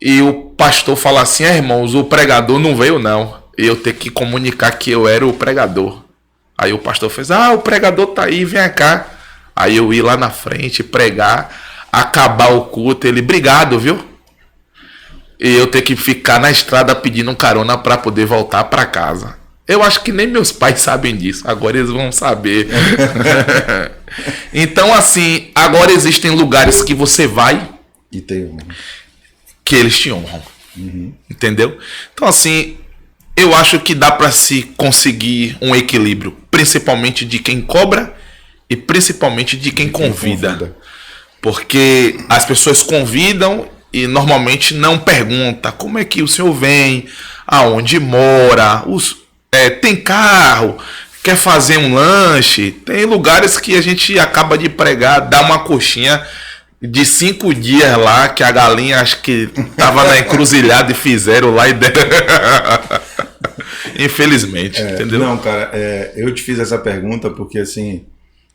e o pastor falou assim: irmãos, o pregador não veio não. E eu ter que comunicar que eu era o pregador. Aí o pastor fez: o pregador tá aí, vem cá. Aí eu ia lá na frente pregar, acabar o culto, ele: obrigado, viu? E eu ter que ficar na estrada pedindo um carona para poder voltar para casa. Eu acho que nem meus pais sabem disso. Agora eles vão saber. Então, assim, agora existem lugares que você vai e tem honra. Que eles te honram. Entendeu? Então, assim, eu acho que dá para se conseguir um equilíbrio, principalmente de quem cobra e principalmente de quem convida. Porque as pessoas convidam e normalmente não perguntam como é que o senhor vem, aonde mora, tem carro, quer fazer um lanche. Tem lugares que a gente acaba de pregar, dá uma coxinha de 5 dias lá, que a galinha acho que tava na encruzilhada e fizeram lá e deram. Infelizmente, entendeu? Não, cara, eu te fiz essa pergunta porque, assim,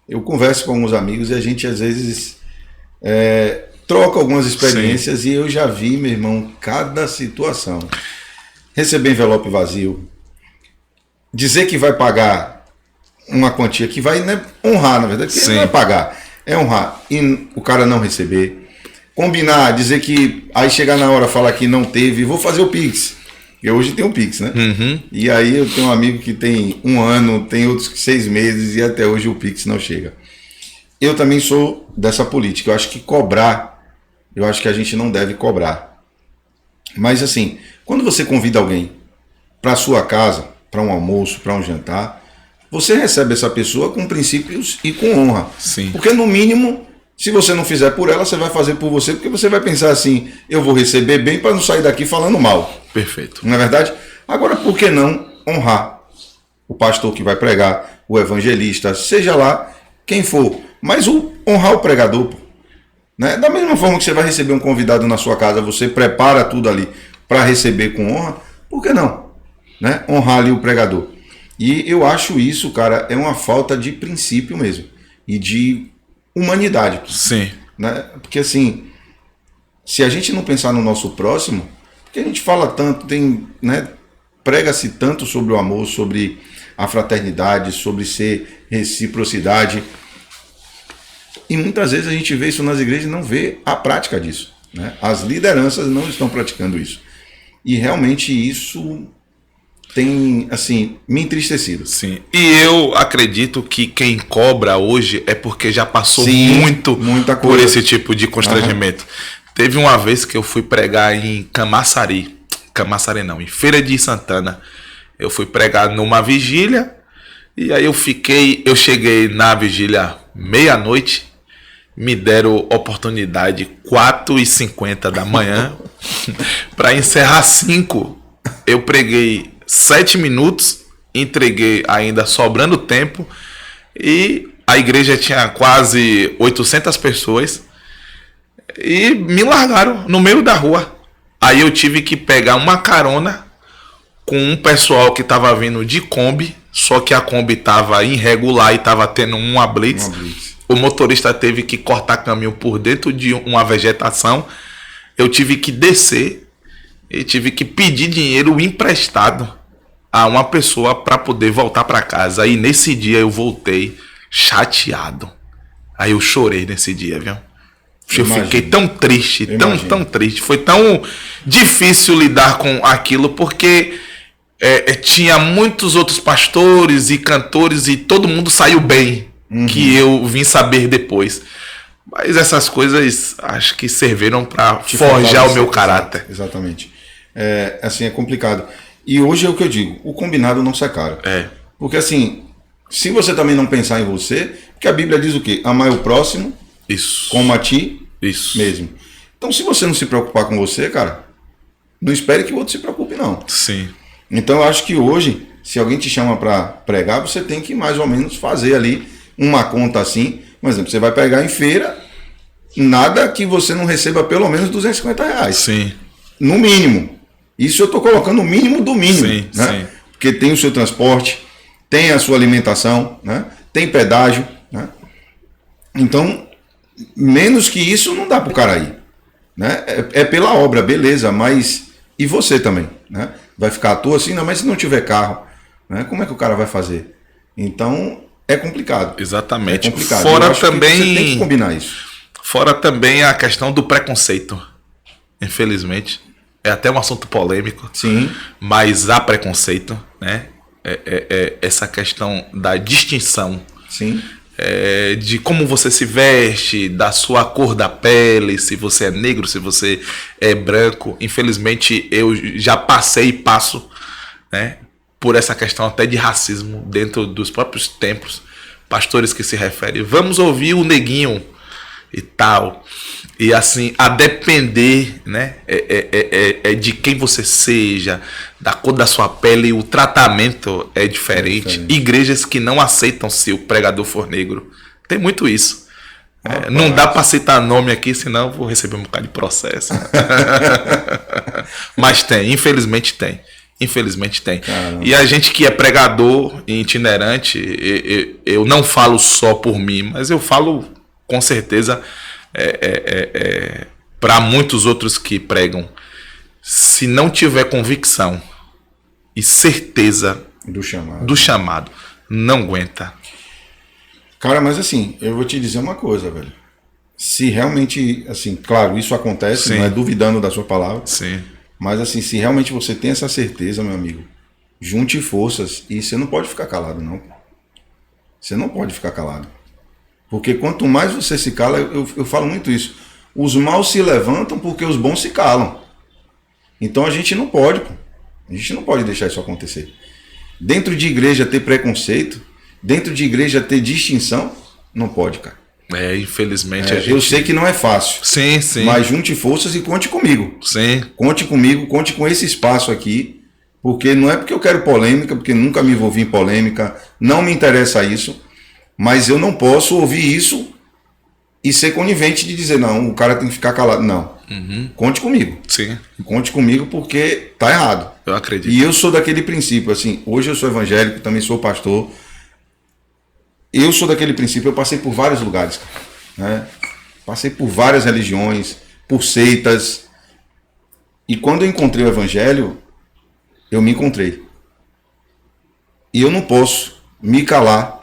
eu converso com alguns amigos e a gente, às vezes, troca algumas experiências. Sim. E eu já vi, meu irmão, cada situação. Receber envelope vazio, dizer que vai pagar uma quantia que vai, né, honrar, na verdade, porque não é pagar, é honrar. E o cara não receber, combinar, dizer que aí chegar na hora, falar que não teve, vou fazer o Pix. Eu hoje tenho o Pix, né? Uhum. E aí eu tenho um amigo que tem 1 ano, tem outros que 6 meses e até hoje o Pix não chega. Eu também sou dessa política. Eu acho que cobrar, eu acho que a gente não deve cobrar. Mas assim, quando você convida alguém para sua casa, para um almoço, para um jantar, você recebe essa pessoa com princípios e com honra. Sim. Porque no mínimo, se você não fizer por ela, você vai fazer por você, porque você vai pensar assim, eu vou receber bem para não sair daqui falando mal. Perfeito. Não é verdade? Agora, por que não honrar o pastor que vai pregar, o evangelista, seja lá quem for, mas honrar o pregador, pô, né? Da mesma forma que você vai receber um convidado na sua casa, você prepara tudo ali para receber com honra, por que não, né? Honrar ali o pregador. E eu acho isso, cara, é uma falta de princípio mesmo e de humanidade. Sim. Né? Porque assim, se a gente não pensar no nosso próximo, porque a gente fala tanto, tem, né, prega-se tanto sobre o amor, sobre a fraternidade, sobre ser reciprocidade, e muitas vezes a gente vê isso nas igrejas e não vê a prática disso, né? As lideranças não estão praticando isso, e realmente isso tem, assim, me entristecido. Sim. E eu acredito que quem cobra hoje é porque já passou muita por coisa. esse tipo de constrangimento. Teve uma vez que eu fui pregar em Camaçari não, em Feira de Santana. Eu fui pregar numa vigília e aí eu cheguei na vigília meia-noite, me deram oportunidade 4h50 da manhã para encerrar 5. Eu preguei 7 minutos, entreguei ainda sobrando tempo e a igreja tinha quase 800 pessoas e me largaram no meio da rua. Aí eu tive que pegar uma carona com um pessoal que estava vindo de Kombi, só que a Kombi estava irregular e estava tendo uma blitz. O motorista teve que cortar caminho por dentro de uma vegetação. Eu tive que descer e tive que pedir dinheiro emprestado a uma pessoa para poder voltar para casa. Aí nesse dia eu voltei chateado. Aí eu chorei nesse dia, viu? Eu fiquei tão triste, tão triste. Foi tão difícil lidar com aquilo, porque tinha muitos outros pastores e cantores e todo mundo saiu bem, que eu vim saber depois. Mas essas coisas acho que serviram para forjar o meu caráter. Exatamente. Assim, é complicado. E hoje é o que eu digo, o combinado não sai caro. Porque assim, se você também não pensar em você, porque a Bíblia diz o quê? Amar o próximo como a ti mesmo. Então, se você não se preocupar com você, cara, não espere que o outro se preocupe, não. Sim. Então, eu acho que hoje, se alguém te chama para pregar, você tem que mais ou menos fazer ali uma conta assim. Por exemplo, você vai pregar em feira, nada que você não receba pelo menos R$250. Sim. No mínimo. Isso eu estou colocando o mínimo do mínimo. Sim, né? sim. Porque tem o seu transporte, tem a sua alimentação, né? Tem pedágio. Né? Então, menos que isso não dá para o cara ir. Né? É pela obra, beleza, mas e você também? Né? Vai ficar à toa assim? Não, mas se não tiver carro, né? Como é que o cara vai fazer? Então, é complicado. Exatamente. É complicado. Fora também, você tem que combinar isso. Fora também a questão do preconceito. Infelizmente. É até um assunto polêmico. Sim. Mas há preconceito, né? Essa questão da distinção. Sim. De como você se veste, da sua cor da pele, se você é negro, se você é branco. Infelizmente, eu já passei e passo, né, por essa questão até de racismo dentro dos próprios templos. Pastores que se referem, vamos ouvir o neguinho e tal. E assim, a depender, né, de quem você seja, da cor da sua pele, o tratamento é diferente. Igrejas que não aceitam se o pregador for negro. Tem muito isso. Não dá para citar nome aqui, senão eu vou receber um bocado de processo. Mas tem, infelizmente tem. Infelizmente tem. Caramba. E a gente que é pregador itinerante, eu não falo só por mim, mas eu falo com certeza para muitos outros que pregam. Se não tiver convicção e certeza do chamado, não aguenta. Cara, mas assim, eu vou te dizer uma coisa, velho. Se realmente, assim, claro, isso acontece, Sim. não é duvidando da sua palavra. Sim. Mas assim, se realmente você tem essa certeza, meu amigo, junte forças e você não pode ficar calado, não. Você não pode ficar calado. Porque quanto mais você se cala, eu falo muito isso. Os maus se levantam porque os bons se calam. Então a gente não pode, pô. A gente não pode deixar isso acontecer. Dentro de igreja ter preconceito, dentro de igreja ter distinção, não pode, cara. Infelizmente a gente... Eu sei que não é fácil. Sim, sim. Mas junte forças e conte comigo. Sim. Conte comigo, conte com esse espaço aqui. Porque não é porque eu quero polêmica, porque nunca me envolvi em polêmica, não me interessa isso. Mas eu não posso ouvir isso e ser conivente de dizer, não, o cara tem que ficar calado. Não. Conte comigo. Sim. Conte comigo porque tá errado. Eu acredito. E eu sou daquele princípio, assim, hoje eu sou evangélico, também sou pastor. Eu sou daquele princípio, eu passei por vários lugares, né? Passei por várias religiões, por seitas. E quando eu encontrei o evangelho, eu me encontrei. E eu não posso me calar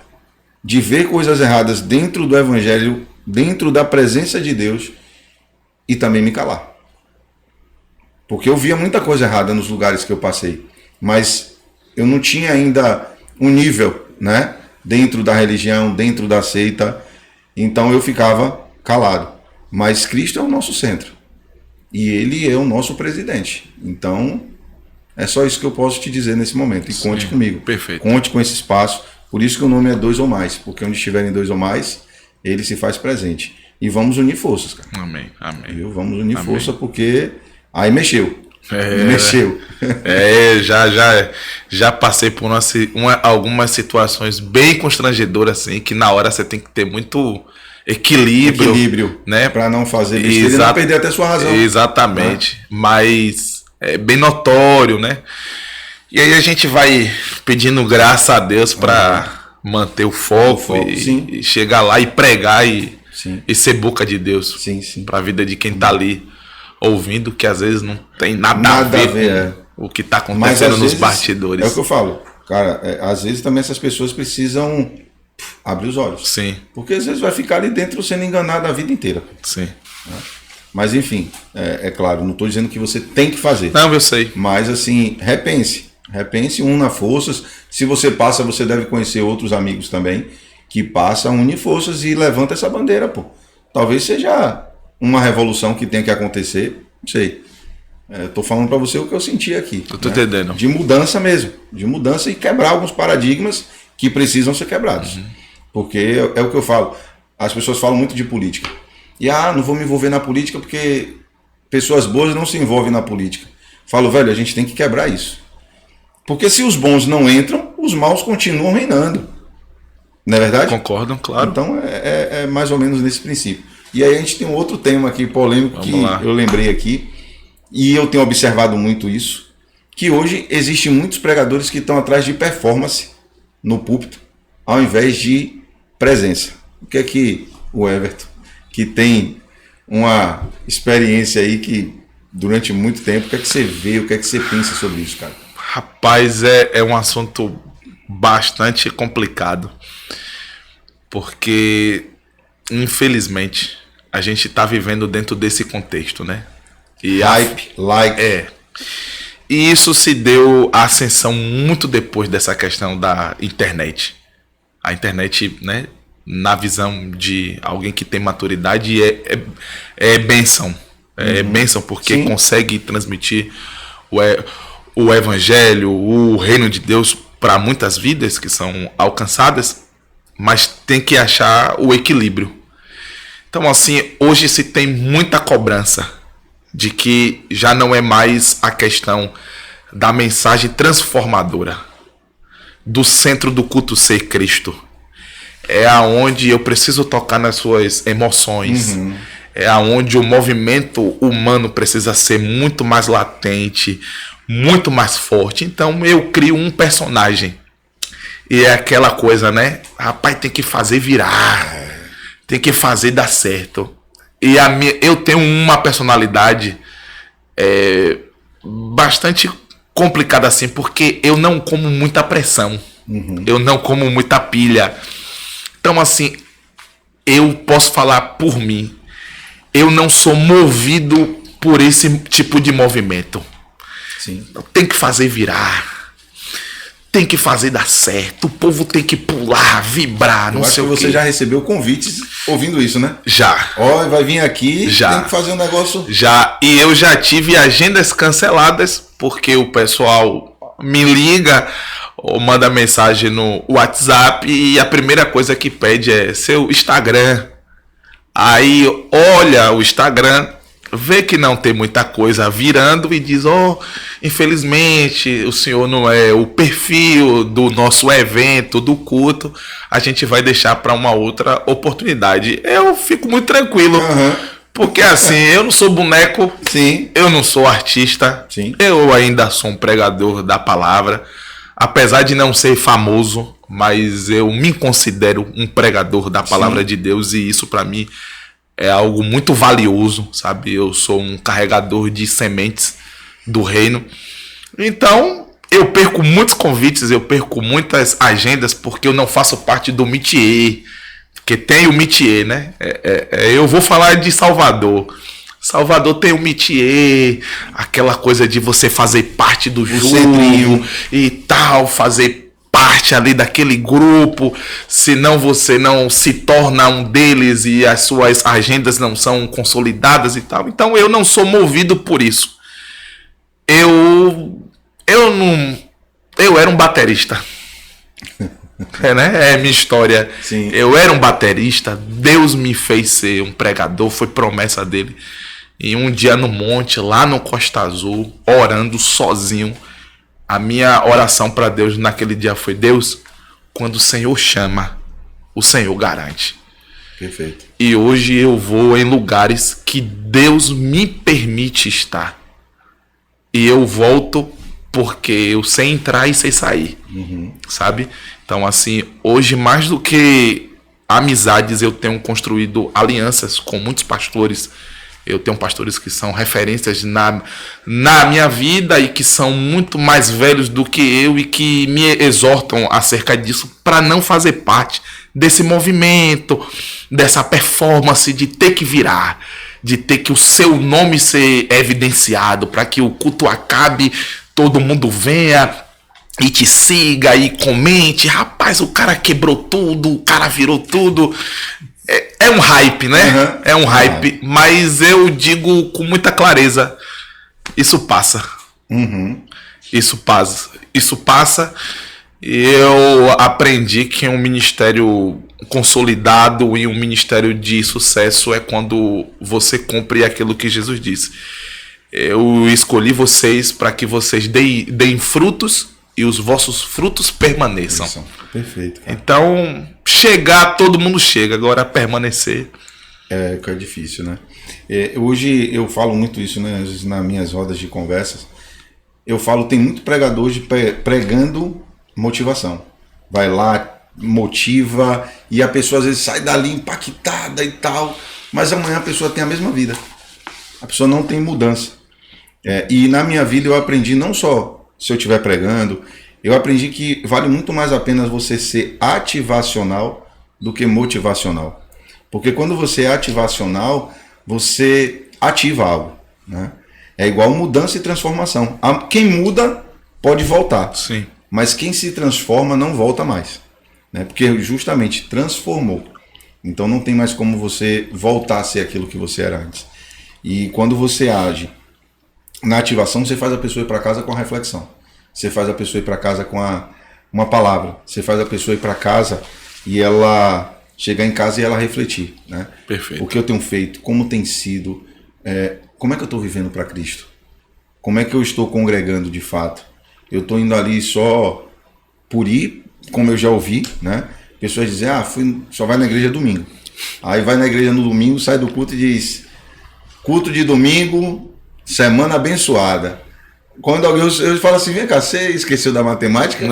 de ver coisas erradas dentro do evangelho, dentro da presença de Deus, e também me calar. Porque eu via muita coisa errada nos lugares que eu passei, mas eu não tinha ainda um nível, né, dentro da religião, dentro da seita, então eu ficava calado. Mas Cristo é o nosso centro e Ele é o nosso presidente. Então é só isso que eu posso te dizer nesse momento. E conte comigo. Perfeito. Conte com esse espaço. Por isso que o nome é 2 ou mais, porque onde estiverem 2 ou mais, Ele se faz presente. E vamos unir forças, cara. Amém, amém. Viu? Vamos unir Amém. força, porque aí mexeu. Mexeu. Já passei por algumas situações bem constrangedoras, assim, que na hora você tem que ter muito equilíbrio, né? Para não fazer besteira e não perder até sua razão. Exatamente. Né? Mas é bem notório, né? E aí a gente vai pedindo graça a Deus para manter o foco e chegar lá e pregar e ser boca de Deus para a vida de quem está ali ouvindo, que às vezes não tem nada a ver com o que está acontecendo nos bastidores. É o que eu falo, cara, às vezes também essas pessoas precisam abrir os olhos. Sim. Porque às vezes vai ficar ali dentro sendo enganado a vida inteira. Sim. Né? Mas enfim, é claro, não estou dizendo que você tem que fazer. Não, eu sei. Mas assim, repense, una forças. Se você passa, você deve conhecer outros amigos também que passam, une forças e levanta essa bandeira, pô. Talvez seja uma revolução que tem que acontecer, não sei. Estou falando para você o que eu senti aqui. Eu tô entendendo. De mudança mesmo, de mudança e quebrar alguns paradigmas que precisam ser quebrados. Porque é o que eu falo. As pessoas falam muito de política. E não vou me envolver na política porque pessoas boas não se envolvem na política. Falo, velho, a gente tem que quebrar isso. Porque se os bons não entram, os maus continuam reinando. Não é verdade? Concordam, claro. Então é mais ou menos nesse princípio. E aí a gente tem um outro tema aqui polêmico eu lembrei aqui, e eu tenho observado muito isso, que hoje existem muitos pregadores que estão atrás de performance no púlpito, ao invés de presença. O que é que o Everton, que tem uma experiência aí que durante muito tempo, o que é que você vê, o que é que você pensa sobre isso, cara? Rapaz, é um assunto bastante complicado, porque infelizmente a gente está vivendo dentro desse contexto, né? E E isso se deu a ascensão muito depois dessa questão da internet. A internet, né, na visão de alguém que tem maturidade, é bênção. É bênção porque consegue transmitir o evangelho, o reino de Deus para muitas vidas que são alcançadas, mas tem que achar o equilíbrio. Então, assim, hoje se tem muita cobrança de que já não é mais a questão da mensagem transformadora, do centro do culto ser Cristo. É aonde eu preciso tocar nas suas emoções. É aonde o movimento humano precisa ser muito mais latente, muito mais forte. Então, eu crio um personagem. E é aquela coisa, né? Rapaz, tem que fazer virar. Tem que fazer dar certo. E eu tenho uma personalidade bastante complicada assim, porque eu não como muita pressão. Eu não como muita pilha. Então, assim, eu posso falar por mim. Eu não sou movido por esse tipo de movimento. Sim. Tem que fazer virar. Tem que fazer dar certo. O povo tem que pular, vibrar, não sei o quê. Você já recebeu convites ouvindo isso, né? Já. Ó, vai vir aqui, Já. tem que fazer um negócio... Já. E eu já tive agendas canceladas, porque o pessoal me liga ou manda mensagem no WhatsApp e a primeira coisa que pede é seu Instagram. Aí olha o Instagram, vê que não tem muita coisa virando e diz: infelizmente o senhor não é o perfil do nosso evento, do culto, a gente vai deixar para uma outra oportunidade. Eu fico muito tranquilo, porque assim, eu não sou boneco, Sim. eu não sou artista, Sim. eu ainda sou um pregador da palavra, apesar de não ser famoso, mas eu me considero um pregador da palavra de Deus, e isso para mim é algo muito valioso, sabe? Eu sou um carregador de sementes do reino. Então, eu perco muitos convites, eu perco muitas agendas, porque eu não faço parte do métier, porque tem o métier, né? Eu vou falar de Salvador. Salvador tem o métier, aquela coisa de você fazer parte do jogo e tal, fazer parte ali daquele grupo, senão você não se torna um deles e as suas agendas não são consolidadas e tal. Então eu não sou movido por isso. Eu era um baterista. É minha história. Sim. Eu era um baterista, Deus me fez ser um pregador, foi promessa dele. E um dia no monte, lá no Costa Azul, orando sozinho, a minha oração para Deus naquele dia foi: Deus, quando o Senhor chama, o Senhor garante. Perfeito. E hoje eu vou em lugares que Deus me permite estar. E eu volto porque eu sei entrar e sei sair. Sabe? Então, assim, hoje mais do que amizades, eu tenho construído alianças com muitos pastores. Eu tenho pastores que são referências na minha vida e que são muito mais velhos do que eu e que me exortam acerca disso, para não fazer parte desse movimento, dessa performance de ter que virar, de ter que o seu nome ser evidenciado, para que o culto acabe, todo mundo venha e te siga e comente: rapaz, o cara quebrou tudo, o cara virou tudo. É um hype, né? É um hype, mas eu digo com muita clareza: isso passa. Isso passa. Isso passa. Eu aprendi que um ministério consolidado e um ministério de sucesso é quando você cumpre aquilo que Jesus disse. Eu escolhi vocês para que vocês deem frutos e os vossos frutos permaneçam. Perfeito, cara. Então, chegar, todo mundo chega. Agora, permanecer é difícil, né? Hoje eu falo muito isso, né? Às vezes nas minhas rodas de conversas, eu falo, tem muito pregador pregando motivação. Vai lá, motiva, e a pessoa às vezes sai dali impactada e tal, mas amanhã a pessoa tem a mesma vida. A pessoa não tem mudança. E na minha vida eu aprendi, não só se eu estiver pregando, eu aprendi que vale muito mais a pena você ser ativacional do que motivacional. Porque quando você é ativacional, você ativa algo, né? É igual mudança e transformação. Quem muda pode voltar. Sim. Mas quem se transforma não volta mais, né? Porque justamente transformou. Então não tem mais como você voltar a ser aquilo que você era antes. E quando você age na ativação, você faz a pessoa ir para casa com a reflexão. Você faz a pessoa ir para casa com uma palavra. Você faz a pessoa ir para casa e ela chegar em casa e ela refletir, né? Perfeito. O que eu tenho feito, como tem sido, como é que eu estou vivendo para Cristo? Como é que eu estou congregando de fato? Eu estou indo ali só por ir, como eu já ouvi, né? Pessoas dizem: só vai na igreja domingo. Aí vai na igreja no domingo, sai do culto e diz: culto de domingo, semana abençoada. Quando alguém eu falo assim: vem cá, você esqueceu da matemática?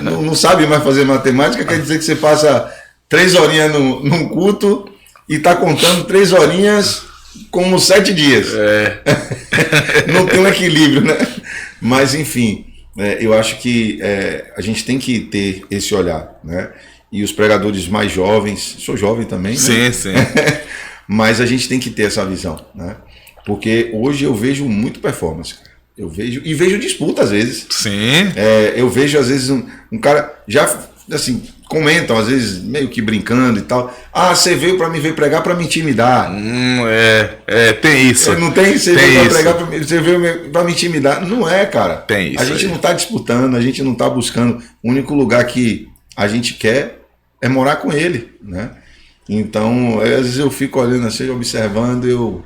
não sabe mais fazer matemática? Quer dizer que você passa 3 horinhas num culto e está contando 3 horinhas como 7 dias. Não tem um equilíbrio, né? Mas enfim, eu acho que a gente tem que ter esse olhar, né? E os pregadores mais jovens, sou jovem também, né? Sim, sim. Mas a gente tem que ter essa visão, né? Porque hoje eu vejo muito performance, cara. Eu vejo disputa às vezes. Sim. Eu vejo às vezes um cara, já assim, comentam às vezes meio que brincando e tal. Ah, você veio pregar para me intimidar. Tem isso. Não tem? Você veio para me intimidar. Não é, cara. Tem isso. A gente não está disputando, a gente não está buscando. O único lugar que a gente quer é morar com ele, né? Então, às vezes eu fico olhando assim, observando,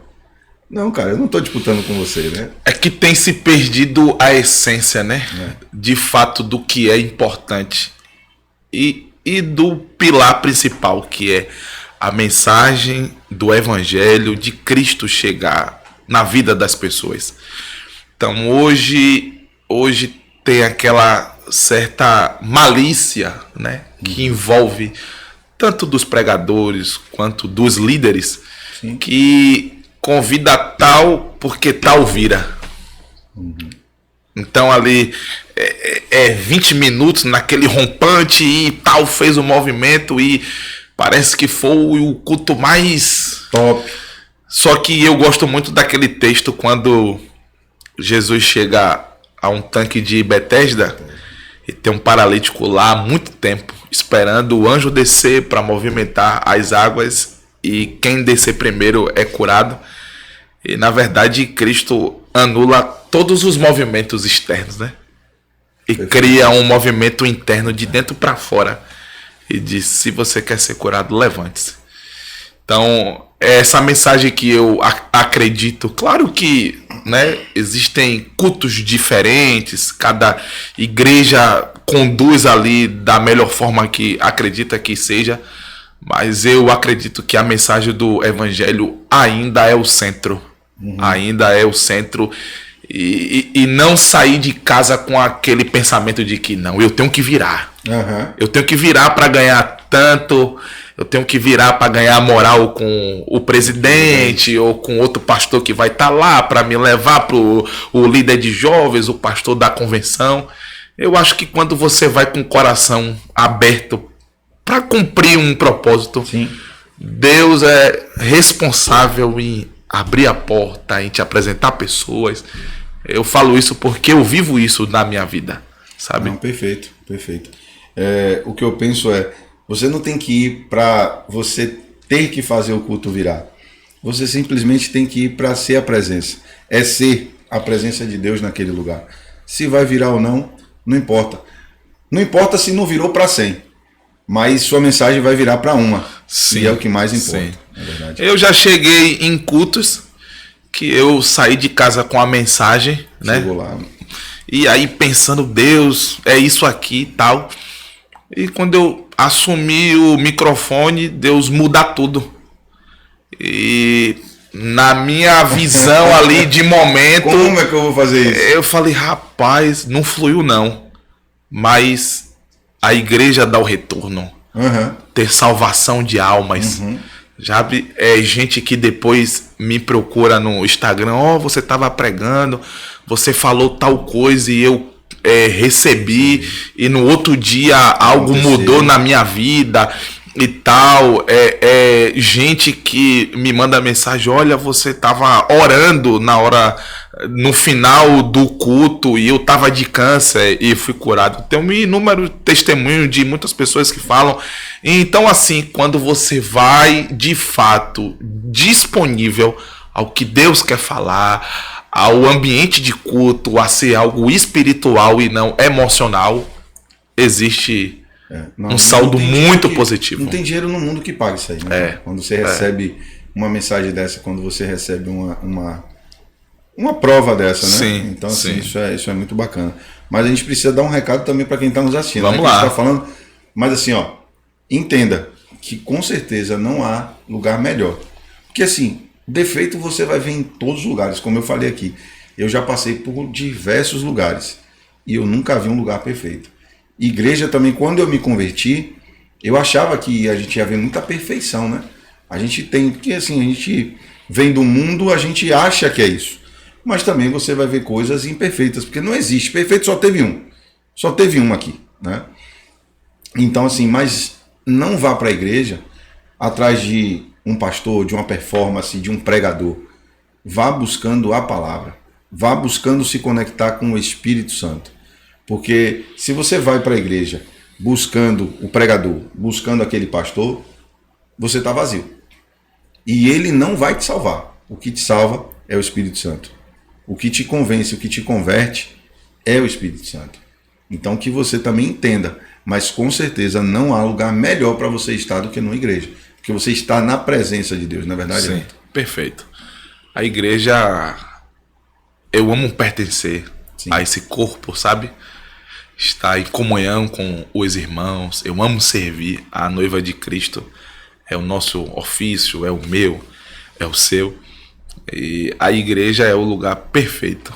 não, cara, eu não estou disputando com você, né? É que tem se perdido a essência, né? De fato, do que é importante. E do pilar principal, que é a mensagem do Evangelho de Cristo chegar na vida das pessoas. Então, hoje tem aquela certa malícia, né? Que envolve tanto dos pregadores quanto dos líderes. Sim. Que convida tal porque tal vira. Então ali 20 minutos naquele rompante e tal fez o movimento e parece que foi o culto mais top. Só que eu gosto muito daquele texto quando Jesus chega a um tanque de Betesda e tem um paralítico lá há muito tempo esperando o anjo descer para movimentar as águas e quem descer primeiro é curado. E na verdade Cristo anula todos os movimentos externos, né? E cria um movimento interno de dentro para fora. E diz, se você quer ser curado, levante-se. Então, essa mensagem que eu acredito, claro que, né, existem cultos diferentes, cada igreja conduz ali da melhor forma que acredita que seja, mas eu acredito que a mensagem do Evangelho ainda é o centro. Ainda é o centro. E não sair de casa com aquele pensamento de que não, eu tenho que virar. Eu tenho que virar para ganhar tanto, eu tenho que virar para ganhar moral com o presidente ou com outro pastor que vai estar lá para me levar para o líder de jovens, o pastor da convenção. Eu acho que quando você vai com o coração aberto para cumprir um propósito, sim, Deus é responsável em abrir a porta, em te apresentar pessoas. Eu falo isso porque eu vivo isso na minha vida, sabe? Não, perfeito, perfeito. O que eu penso você não tem que ir para você ter que fazer o culto virar. Você simplesmente tem que ir para ser a presença. É ser a presença de Deus naquele lugar. Se vai virar ou não, não importa. Não importa se não virou para 100, mas sua mensagem vai virar para uma. Sim, e é o que mais importa, na verdade. Eu já cheguei em cultos que eu saí de casa com a mensagem, né? Chegou lá. E aí pensando, Deus, é isso aqui e tal. E quando eu assumi o microfone, Deus muda tudo. E na minha visão ali de momento... Como é que eu vou fazer isso? Eu falei, rapaz, não fluiu não. Mas a igreja dá o retorno. Ter salvação de almas. Já gente que depois me procura no Instagram, você estava pregando, você falou tal coisa e eu recebi, e no outro dia algo mudou na minha vida e tal. Gente que me manda mensagem, olha, você estava orando no final do culto e eu estava de câncer e fui curado. Tem um inúmero testemunho de muitas pessoas que falam. Então, assim, quando você vai de fato disponível ao que Deus quer falar, ao ambiente de culto, a ser algo espiritual e não emocional, existe um saldo muito positivo. Não tem dinheiro no mundo que pague isso aí, né? Quando você recebe uma mensagem dessa, quando você recebe uma prova dessa, né? Sim, então, assim, sim. Isso é muito bacana. Mas a gente precisa dar um recado também para quem está nos assistindo. Vamos lá. Que a gente tá falando, mas assim, entenda que com certeza não há lugar melhor. Porque assim, defeito você vai ver em todos os lugares, como eu falei aqui. Eu já passei por diversos lugares e eu nunca vi um lugar perfeito. Igreja também, quando eu me converti, eu achava que a gente ia ver muita perfeição, né? A gente tem, porque assim, a gente vem do mundo, a gente acha que é isso. mas também você vai ver coisas imperfeitas, porque não existe. Perfeito só teve um. Só teve um aqui, né? Então, assim, mas não vá para a igreja atrás de um pastor, de uma performance, de um pregador. Vá buscando a palavra. Vá buscando se conectar com o Espírito Santo. Porque se você vai para a igreja buscando o pregador, buscando aquele pastor, você está vazio. E ele não vai te salvar. O que te salva é o Espírito Santo. O que te convence, o que te converte é o Espírito Santo. Então que você também entenda, mas com certeza não há lugar melhor para você estar do que numa igreja. Porque você está na presença de Deus, não é verdade? Sim, perfeito. A igreja, eu amo pertencer a esse corpo, sabe? Estar em comunhão com os irmãos, eu amo servir a noiva de Cristo. É o nosso ofício, é o meu, é o seu. E a igreja é o lugar perfeito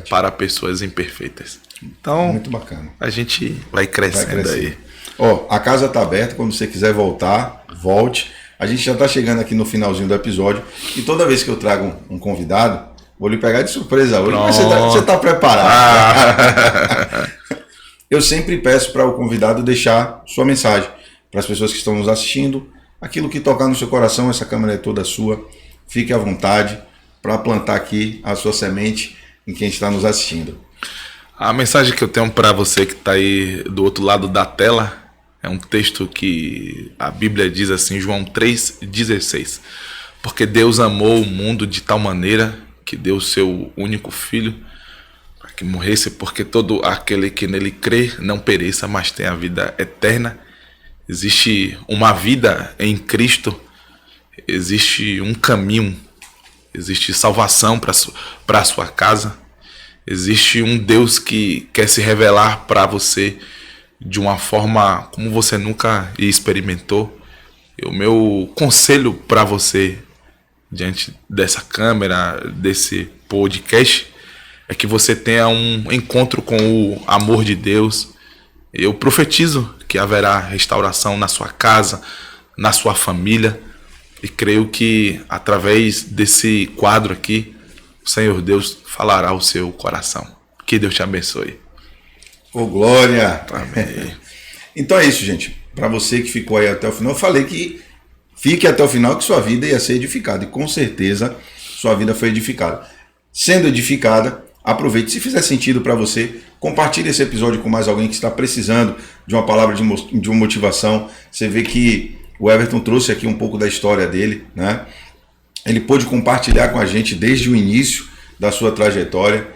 para pessoas imperfeitas. Então, muito bacana. A gente vai crescendo aí. Ó, a casa está aberta, quando você quiser voltar, volte. A gente já está chegando aqui no finalzinho do episódio e toda vez que eu trago um convidado, vou lhe pegar de surpresa hoje, mas você está preparado. Eu sempre peço para o convidado deixar sua mensagem para as pessoas que estão nos assistindo, aquilo que tocar no seu coração, essa câmera é toda sua, fique à vontade para plantar aqui a sua semente em quem está nos assistindo. A mensagem que eu tenho para você que está aí do outro lado da tela é um texto que a Bíblia diz assim, João 3,16. Porque Deus amou o mundo de tal maneira que deu o seu único filho para que morresse, porque todo aquele que nele crê não pereça, mas tenha a vida eterna. Existe uma vida em Cristo, existe um caminho, existe salvação para a sua casa, existe um Deus que quer se revelar para você de uma forma como você nunca experimentou. E o meu conselho para você, diante dessa câmera, desse podcast, é que você tenha um encontro com o amor de Deus. Eu profetizo que haverá restauração na sua casa, na sua família, e creio que através desse quadro aqui, o Senhor Deus falará ao seu coração. Que Deus te abençoe. Ô, glória! Amém. Então é isso, gente. Para você que ficou aí até o final, eu falei que fique até o final que sua vida ia ser edificada. E com certeza sua vida foi edificada. Sendo edificada, aproveite. Se fizer sentido para você, compartilhe esse episódio com mais alguém que está precisando de uma palavra de uma motivação. Você vê que o Everton trouxe aqui um pouco da história dele, né? Ele pôde compartilhar com a gente desde o início da sua trajetória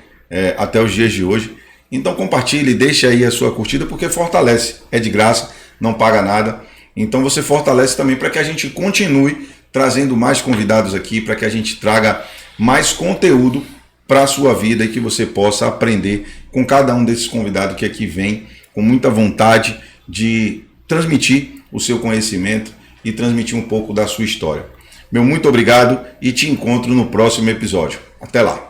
até os dias de hoje. Então compartilhe, deixe aí a sua curtida, porque fortalece, é de graça, não paga nada. Então você fortalece também para que a gente continue trazendo mais convidados aqui, para que a gente traga mais conteúdo para a sua vida e que você possa aprender com cada um desses convidados que aqui vem com muita vontade de transmitir o seu conhecimento e transmitir um pouco da sua história. Meu muito obrigado e te encontro no próximo episódio. Até lá!